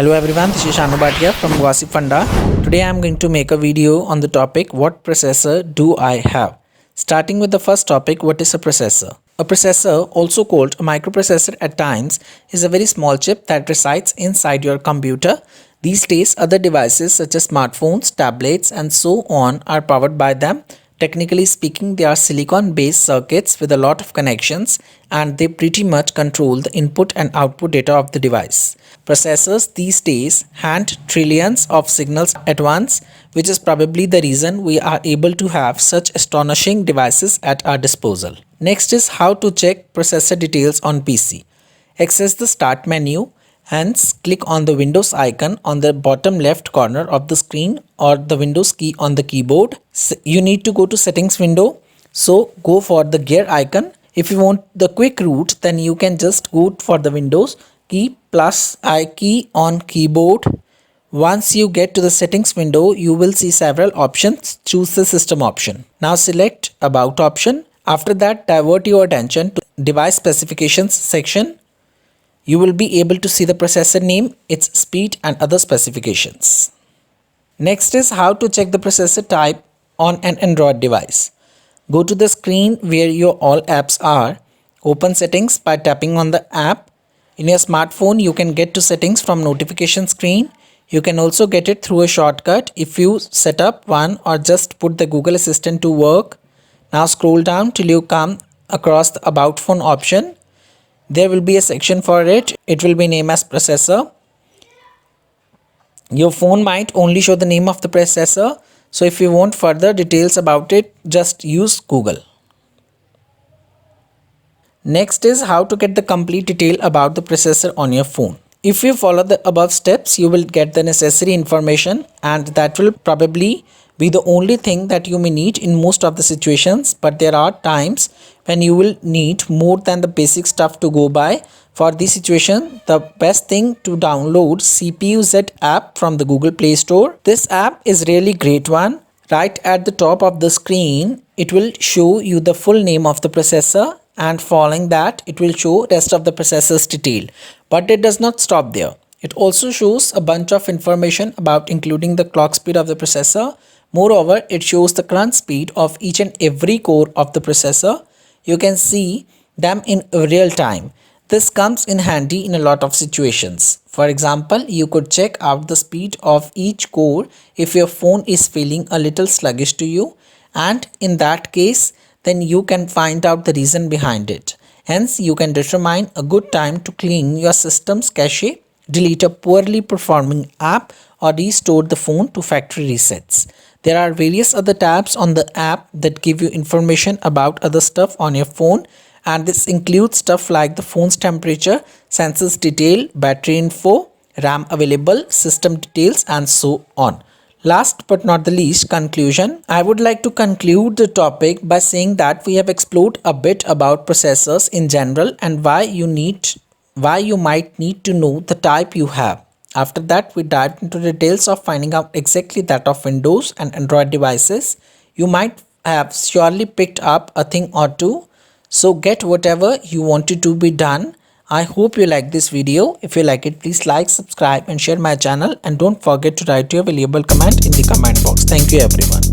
Hello everyone, this is Shanu Bhatia from Gossip Funda. Today I am going to make a video on the topic what processor do I have. Starting with the first topic, what is a processor? A processor, also called a microprocessor at times, is a very small chip that resides inside your computer. These days, other devices such as smartphones, tablets and so on are powered by them. Technically speaking, they are silicon-based circuits with a lot of connections and they pretty much control the input and output data of the device. Processors these days hand trillions of signals at once, which is probably the reason we are able to have such astonishing devices at our disposal. Next is how to check processor details on PC. Access the Start menu. Hence, click on the Windows icon on the bottom left corner of the screen or the Windows key on the keyboard. You need to go to Settings window. So, go for the gear icon. If you want the quick route, then you can just go for the Windows key plus I key on keyboard. Once you get to the Settings window, you will see several options. Choose the System option. Now select About option. After that, divert your attention to Device Specifications section. You will be able to see the processor name, its speed and other specifications. Next is how to check the processor type on an Android device. Go to the screen where your all apps are. Open settings by tapping on the app. In your smartphone, you can get to settings from notification screen. You can also get it through a shortcut if you set up one or just put the Google Assistant to work. Now scroll down till you come across the About Phone option. There will be a section for it. It will be named as processor. Your phone might only show the name of the processor. So if you want further details about it, just use Google. Next is how to get the complete detail about the processor on your phone. If you follow the above steps, you will get the necessary information and that will probably be the only thing that you may need in most of the situations, but there are times when you will need more than the basic stuff to go by. For this situation, the best thing to download CPU-Z app from the Google Play Store. This app is really great one. Right at the top of the screen, it will show you the full name of the processor and following that, it will show rest of the processor's detail. But it does not stop there. It also shows a bunch of information about including the clock speed of the processor. Moreover, it shows the current speed of each and every core of the processor. You can see them in real time. This comes in handy in a lot of situations. For example, you could check out the speed of each core if your phone is feeling a little sluggish to you, and in that case, then you can find out the reason behind it. Hence, you can determine a good time to clean your system's cache, delete a poorly performing app, or restore the phone to factory resets. There are various other tabs on the app that give you information about other stuff on your phone, and this includes stuff like the phone's temperature, sensors detail, battery info, RAM available, system details and so on. Last but not the least, conclusion. I would like to conclude the topic by saying that we have explored a bit about processors in general and why you might need to know the type you have. After that, we dived into details of finding out exactly that of Windows and Android devices. You might have surely picked up a thing or two. So get whatever you wanted to be done. I hope you like this video. If you like it, please like, subscribe and share my channel. And don't forget to write your valuable comment in the comment box. Thank you everyone.